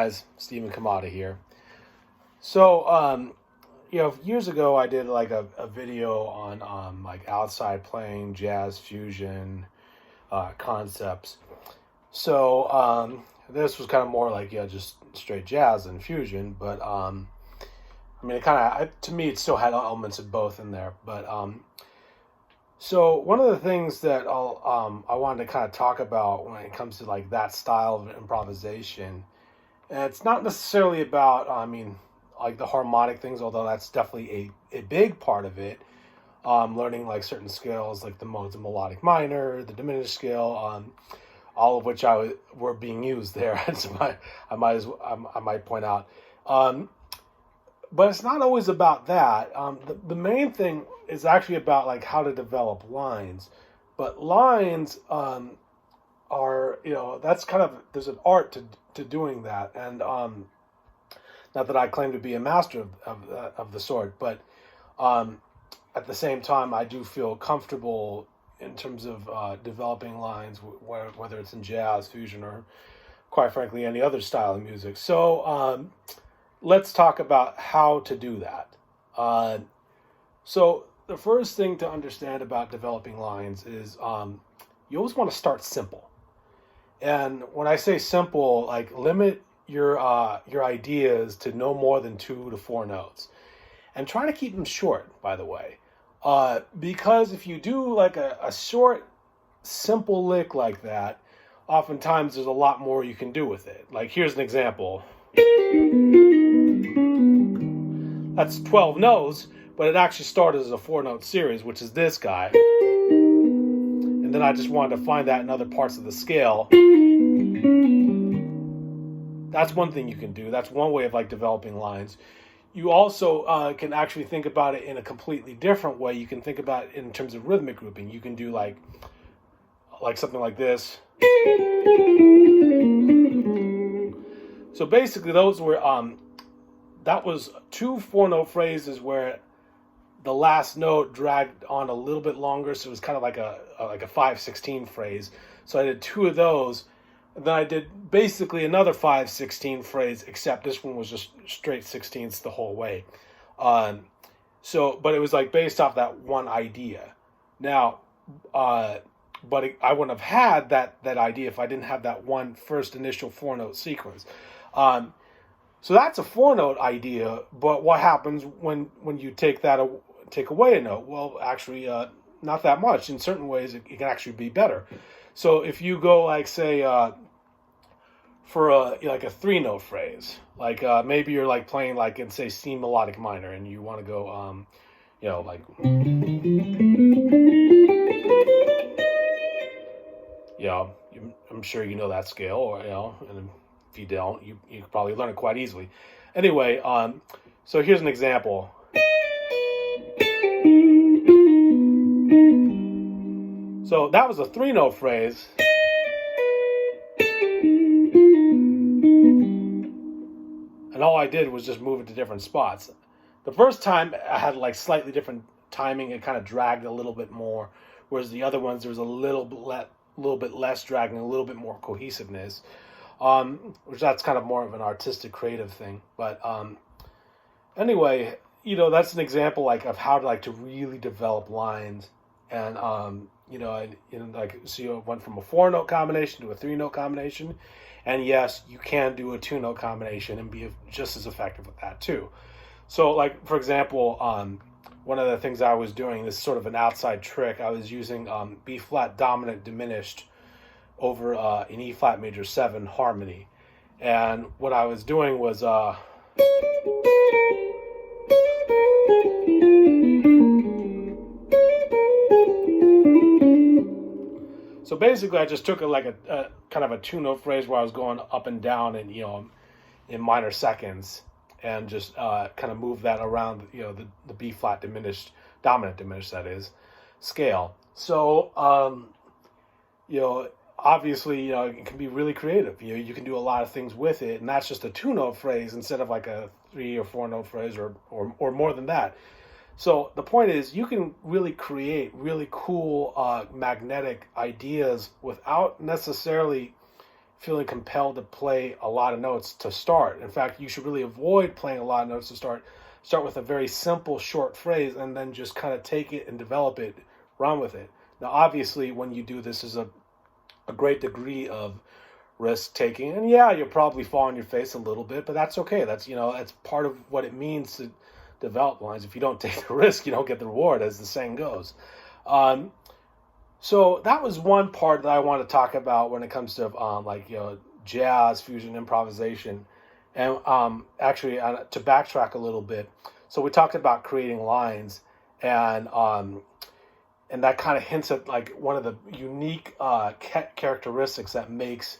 guys, Stephen Kamada here. So, years ago I did like a video on like outside playing, jazz fusion concepts. So this was kind of more like just straight jazz and fusion, but it kind of to me it still had elements of both in there. But so one of the things that I wanted to kind of talk about when it comes to like that style of improvisation, and it's not necessarily about like the harmonic things, although that's definitely a big part of it. Learning like certain scales, like the modes of melodic minor, the diminished scale, all of which were being used there. So I might point out. But it's not always about that. The main thing is actually about like how to develop lines. But lines are, that's kind of, there's an art to doing that. And not that I claim to be a master of the sort, but at the same time, I do feel comfortable in terms of developing lines, whether it's in jazz, fusion, or quite frankly, any other style of music. So let's talk about how to do that. So the first thing to understand about developing lines is you always want to start simple. And when I say simple, like limit your ideas to no more than 2 to 4 notes. And try to keep them short, by the way. Because if you do like a short, simple lick like that, oftentimes there's a lot more you can do with it. Like here's an example. That's 12 notes, but it actually started as a 4-note series, which is this guy. And then I just wanted to find that in other parts of the scale. That's one thing you can do. That's one way of like developing lines. You also can actually think about it in a completely different way. You can think about it in terms of rhythmic grouping. You can do like something like this. So basically those were, that was 2 4-note phrases where the last note dragged on a little bit longer. So it was kind of like a 5/16 phrase. So I did 2 of those. Then I did basically another 5/16 phrase, except this one was just straight 16ths the whole way. But it was like based off that one idea. Now, I wouldn't have had that idea if I didn't have that one first initial 4-note sequence. So that's a 4-note idea. But what happens when you take away a note? Well, actually, not that much. In certain ways, it can actually be better. So if you go like say for like a 3-note phrase, like maybe you're like playing like in say C melodic minor, and you want to go like I'm sure you know that scale, or and if you don't, you could probably learn it quite easily. Anyway, so here's an example. So that was a 3-note phrase. And all I did was just move it to different spots. The first time I had like slightly different timing. It kind of dragged a little bit more. Whereas the other ones, there was a little bit less dragging, a little bit more cohesiveness. Which that's kind of more of an artistic, creative thing. But anyway, that's an example like of how to really develop lines. And so you went from a 4-note combination to a 3-note combination, and yes, you can do a 2-note combination and be just as effective with that too. So, like for example, one of the things I was doing, this is sort of an outside trick. I was using B flat dominant diminished over an E flat major 7 harmony, and what I was doing was so basically, I just took a kind of a 2-note phrase where I was going up and down and in minor seconds, and just kind of move that around the B flat diminished, dominant diminished, that is, scale. So obviously it can be really creative. You can do a lot of things with it, and that's just a 2-note phrase instead of like a 3 or 4-note phrase or more than that. So the point is, you can really create really cool magnetic ideas without necessarily feeling compelled to play a lot of notes to start. In fact, you should really avoid playing a lot of notes to start. Start with a very simple short phrase and then just kind of take it and develop it, run with it. Now, obviously, when you do this is a great degree of risk taking. And yeah, you'll probably fall on your face a little bit, but that's okay. That's part of what it means to develop lines. If you don't take the risk, you don't get the reward, as the saying goes. So that was one part that I want to talk about when it comes to jazz, fusion, improvisation. And actually, to backtrack a little bit, so we talked about creating lines, and that kind of hints at like one of the unique characteristics that makes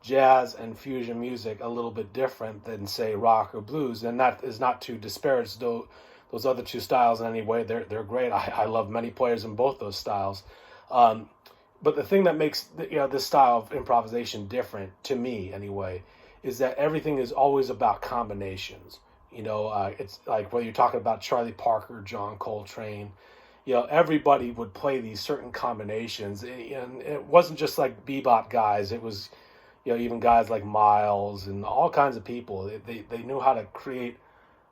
jazz and fusion music a little bit different than, say, rock or blues. And that is not to disparage those other two styles in any way. They're great. I love many players in both those styles. But the thing that makes this style of improvisation different, to me anyway, is that everything is always about combinations. It's like whether you're talking about Charlie Parker, John Coltrane, everybody would play these certain combinations. And it wasn't just like bebop guys. It was, even guys like Miles and all kinds of people. They knew how to create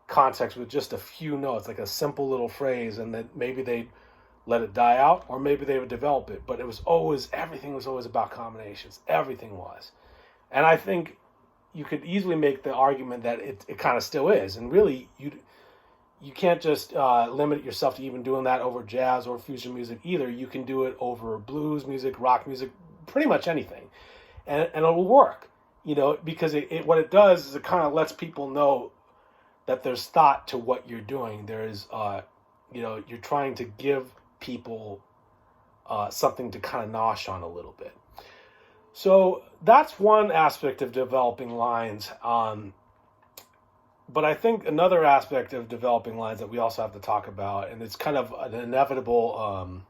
context with just a few notes, like a simple little phrase, and then maybe they'd let it die out, or maybe they would develop it. But everything was always about combinations. Everything was. And I think you could easily make the argument that it kind of still is. And really, you can't just limit yourself to even doing that over jazz or fusion music either. You can do it over blues music, rock music, pretty much anything. And it'll work, because what it does is it kind of lets people know that there's thought to what you're doing. There's, you're trying to give people something to kind of nosh on a little bit. So that's one aspect of developing lines. But I think another aspect of developing lines that we also have to talk about, and it's kind of an inevitable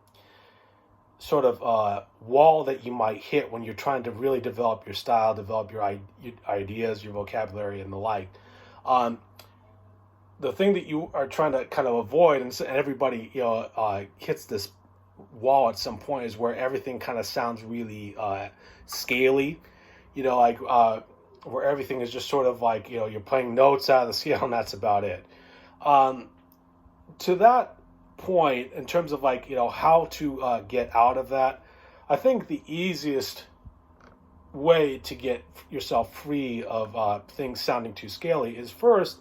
wall that you might hit when you're trying to really develop your style, develop your ideas, your vocabulary, and the like. The thing that you are trying to kind of avoid, and everybody hits this wall at some point, is where everything kind of sounds really scaly, where everything is just sort of like, you're playing notes out of the scale and that's about it. To that point, in terms of how to get out of that, I think the easiest way to get yourself free of things sounding too scaly is first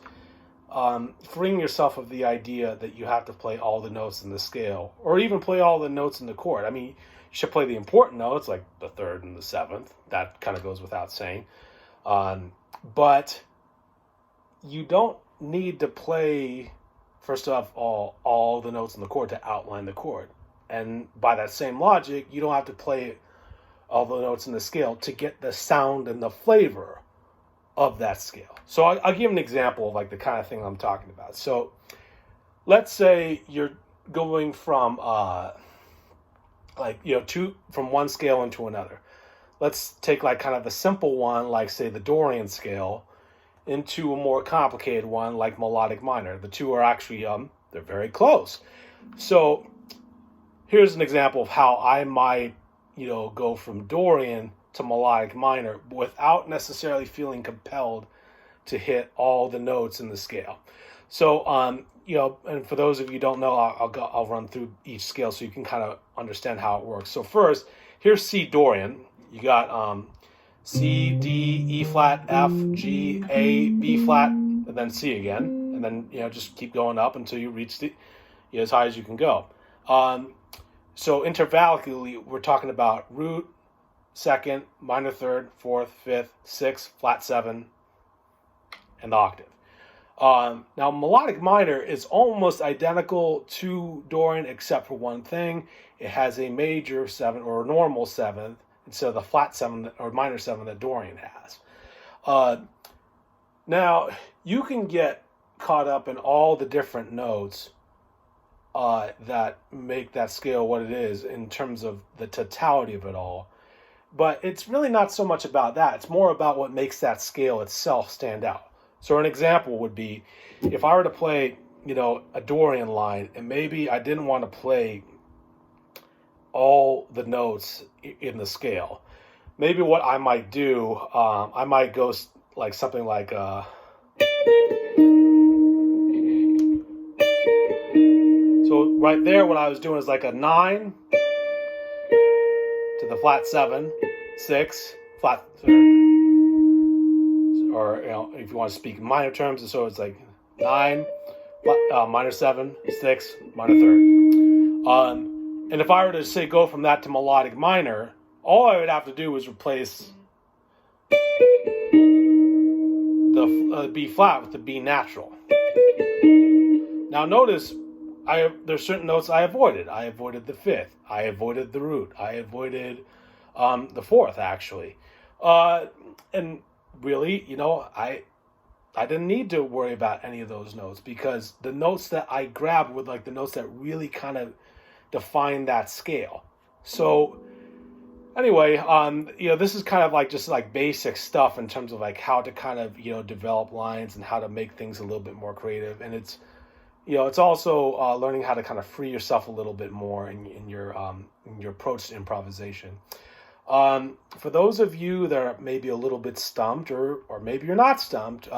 freeing yourself of the idea that you have to play all the notes in the scale, or even play all the notes in the chord. I mean, you should play the important notes like the third and the seventh. That kind of goes without saying. But you don't need to play, first of all the notes in the chord to outline the chord. And by that same logic, you don't have to play all the notes in the scale to get the sound and the flavor of that scale. So I'll give an example of like the kind of thing I'm talking about. So let's say you're going from from one scale into another. Let's take like kind of the simple one, like say the Dorian scale, into a more complicated one like melodic minor. The two are actually they're very close. So here's an example of how I might go from Dorian to melodic minor without necessarily feeling compelled to hit all the notes in the scale. So and for those of you who don't know, I'll run through each scale so you can kind of understand how it works. So first, here's C Dorian. You got C, D, E flat, F, G, A, B flat, and then C again, and then just keep going up until you reach the as high as you can go. So intervallically, we're talking about root, second, minor third, fourth, fifth, sixth, flat seven, and the octave. Now, melodic minor is almost identical to Dorian except for one thing. It has a major seventh or a normal seventh instead of the flat seven or minor seven that Dorian has. Now, you can get caught up in all the different notes that make that scale what it is in terms of the totality of it all. But it's really not so much about that. It's more about what makes that scale itself stand out. So an example would be if I were to play, a Dorian line, and maybe I didn't want to play all the notes in the scale, maybe what I might do, I might go like something like so right there, what I was doing is like a 9 to the flat 7, 6, flat third. Or, if you want to speak in minor terms, so it's like 9, minor 7, 6, minor third. And if I were to say go from that to melodic minor, all I would have to do is replace the B flat with the B natural. Now notice, there's certain notes I avoided. I avoided the 5th. I avoided the root. I avoided the 4th, actually. And really, I didn't need to worry about any of those notes, because the notes that I grabbed were like the notes that really kind of define that scale. So anyway, this is kind of like just like basic stuff in terms of like how to kind of, develop lines and how to make things a little bit more creative. And it's also learning how to kind of free yourself a little bit more in your approach to improvisation. For those of you that are maybe a little bit stumped, or maybe you're not stumped,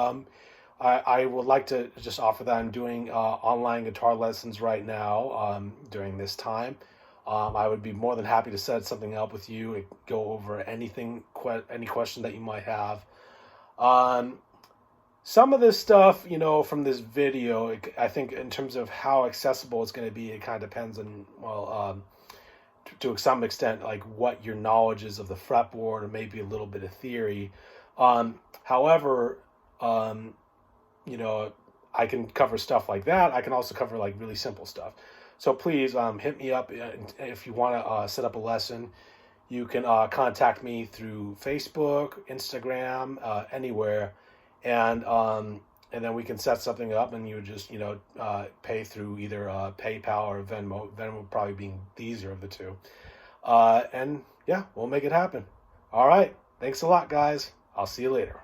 I would like to just offer that I'm doing online guitar lessons right now during this time. I would be more than happy to set something up with you and go over any question that you might have. Some of this stuff, from this video, I think in terms of how accessible it's going to be, it kind of depends on, to some extent, like what your knowledge is of the fretboard, or maybe a little bit of theory. However, I can cover stuff like that. I can also cover like really simple stuff. So please hit me up if you want to set up a lesson. You can contact me through Facebook, Instagram, anywhere, and then we can set something up, and you would just pay through either PayPal or Venmo. Venmo probably being the easier of the two. And yeah, we'll make it happen. All right. Thanks a lot, guys. I'll see you later.